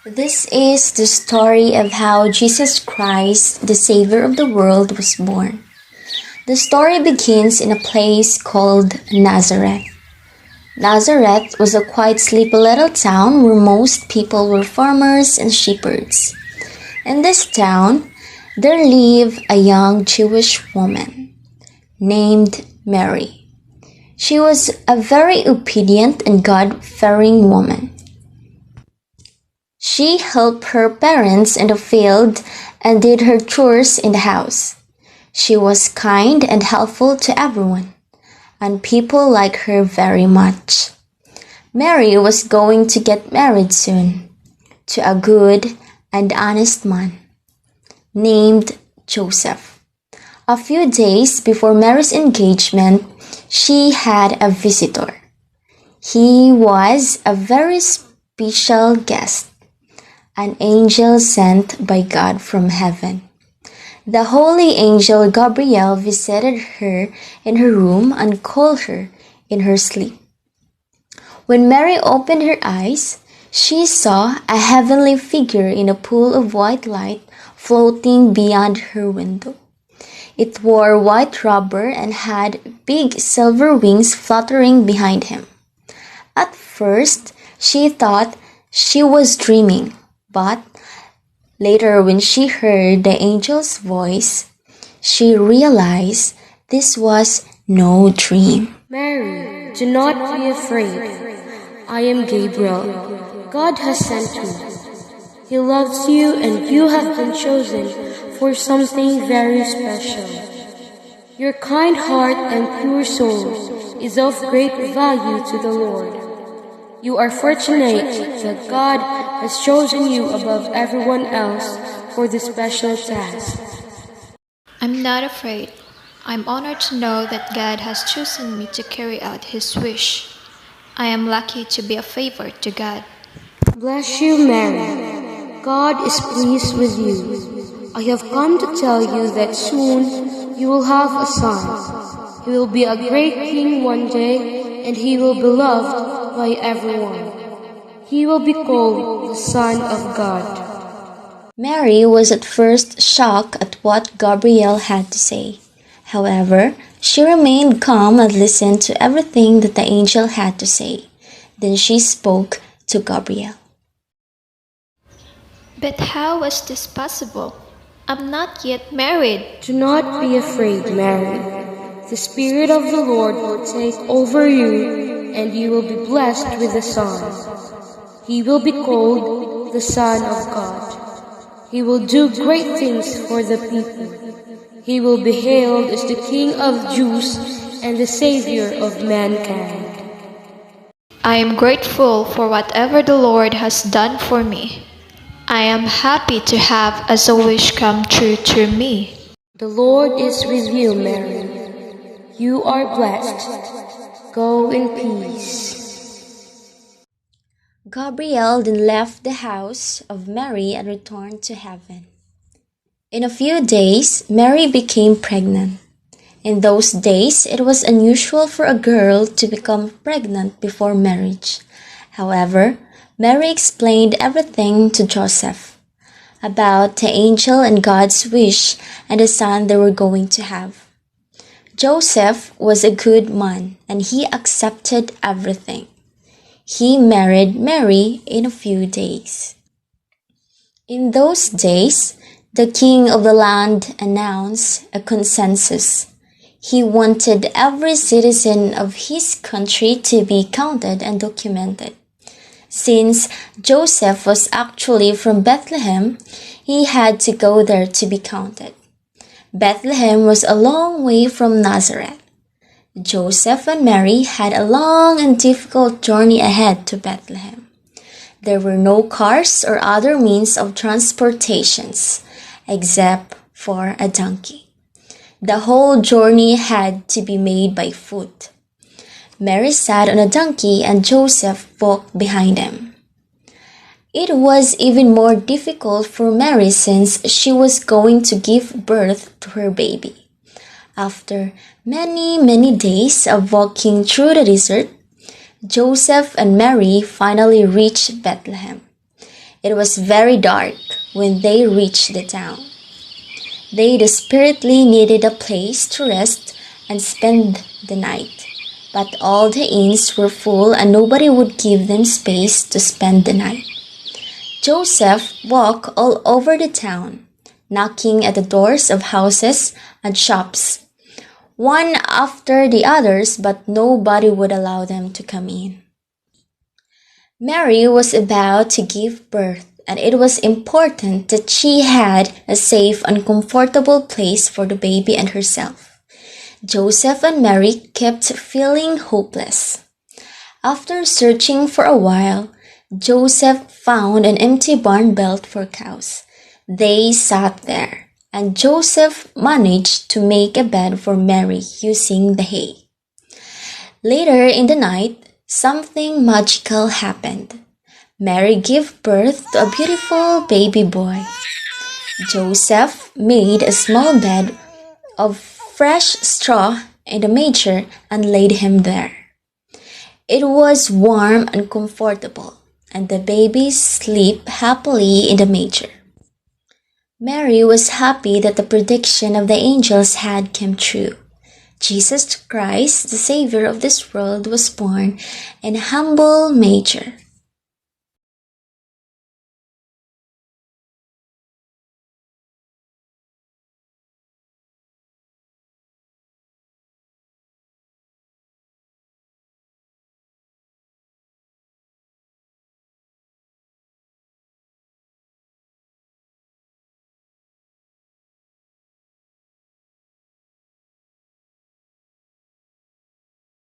This is the story of how Jesus Christ, the Savior of the world, was born. The story begins in a place called Nazareth. Nazareth was a quite sleepy little town where most people were farmers and shepherds. In this town, there lived a young Jewish woman named Mary. She was a very obedient and God-fearing woman. She helped her parents in the field and did her chores in the house. She was kind and helpful to everyone, and people liked her very much. Mary was going to get married soon to a good and honest man named Joseph. A few days before Mary's engagement, she had a visitor. He was a very special guest, an angel sent by God from heaven. The holy angel Gabriel visited her in her room and called her in her sleep. When Mary opened her eyes, she saw a heavenly figure in a pool of white light floating beyond her window. It wore white rubber and had big silver wings fluttering behind him. At first, she thought she was dreaming, but later when she heard the angel's voice, she realized this was no dream. Mary, do not be afraid. I am Gabriel. God has sent me. He loves you and you have been chosen for something very special. Your kind heart and pure soul is of great value to the Lord. You are fortunate that God has chosen you above everyone else for this special task. I'm not afraid. I'm honored to know that God has chosen me to carry out His wish. I am lucky to be a favor to God. Bless you, Mary. God is pleased with you. I have come to tell you that soon you will have a son. He will be a great king one day, and he will be loved by everyone. He will be called the Son of God. Mary was at first shocked at what Gabriel had to say. However, she remained calm and listened to everything that the angel had to say. Then she spoke to Gabriel. But how was this possible? I'm not yet married. Do not be afraid, Mary. The Spirit of the Lord will take over you, and you will be blessed with a son. He will be called the Son of God. He will do great things for the people. He will be hailed as the King of Jews and the Savior of mankind. I am grateful for whatever the Lord has done for me. I am happy to have as a wish come true to me. The Lord is with you, Mary. You are blessed. Go in peace. Gabriel then left the house of Mary and returned to heaven. In a few days, Mary became pregnant. In those days, it was unusual for a girl to become pregnant before marriage. However, Mary explained everything to Joseph about the angel and God's wish and the son they were going to have. Joseph was a good man and he accepted everything. He married Mary in a few days. In those days, the king of the land announced a consensus. He wanted every citizen of his country to be counted and documented. Since Joseph was actually from Bethlehem, he had to go there to be counted. Bethlehem was a long way from Nazareth. Joseph and Mary had a long and difficult journey ahead to Bethlehem. There were no cars or other means of transportations except for a donkey. The whole journey had to be made by foot. Mary sat on a donkey and Joseph walked behind him. It was even more difficult for Mary since she was going to give birth to her baby. After many days of walking through the desert, Joseph and Mary finally reached Bethlehem. It was very dark when they reached the town. They desperately needed a place to rest and spend the night. But all the inns were full and nobody would give them space to spend the night. Joseph walked all over the town, knocking at the doors of houses and shops, one after the others, but nobody would allow them to come in. Mary was about to give birth, and it was important that she had a safe and comfortable place for the baby and herself. Joseph and Mary kept feeling hopeless. After searching for a while, Joseph found an empty barn built for cows. They sat there, and Joseph managed to make a bed for Mary using the hay. Later in the night, something magical happened. Mary gave birth to a beautiful baby boy. Joseph made a small bed of fresh straw in the manger and laid him there. It was warm and comfortable, and the baby slept happily in the manger. Mary was happy that the prediction of the angels had come true. Jesus Christ, the Savior of this world, was born in a humble manger.